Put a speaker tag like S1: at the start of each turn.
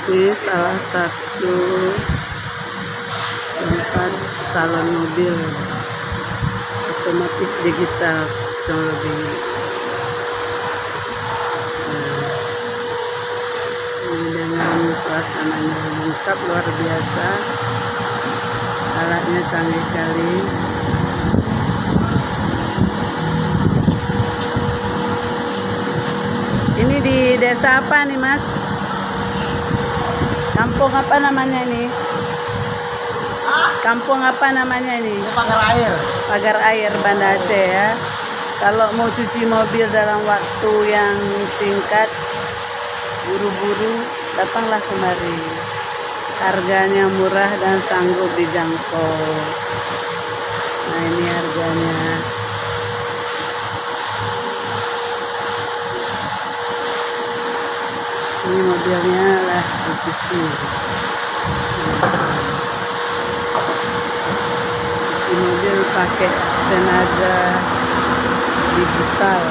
S1: Ini salah satu tempat salon mobil otomotif digital teknologi. Ini dengan suasananya lengkap luar biasa, alatnya canggih kali. Ini di desa apa nih, Mas? Kampung apa namanya ini? Kampung apa namanya ini?
S2: Pagar Air.
S1: Pagar Air, Banda Aceh ya. Kalau mau cuci mobil dalam waktu yang singkat, buru-buru, datanglah kemari. Harganya murah dan sanggup dijangkau. Nah, ini harganya. Ini mobilnya lah dicuci. Cuci mobil pakai tenaga digital.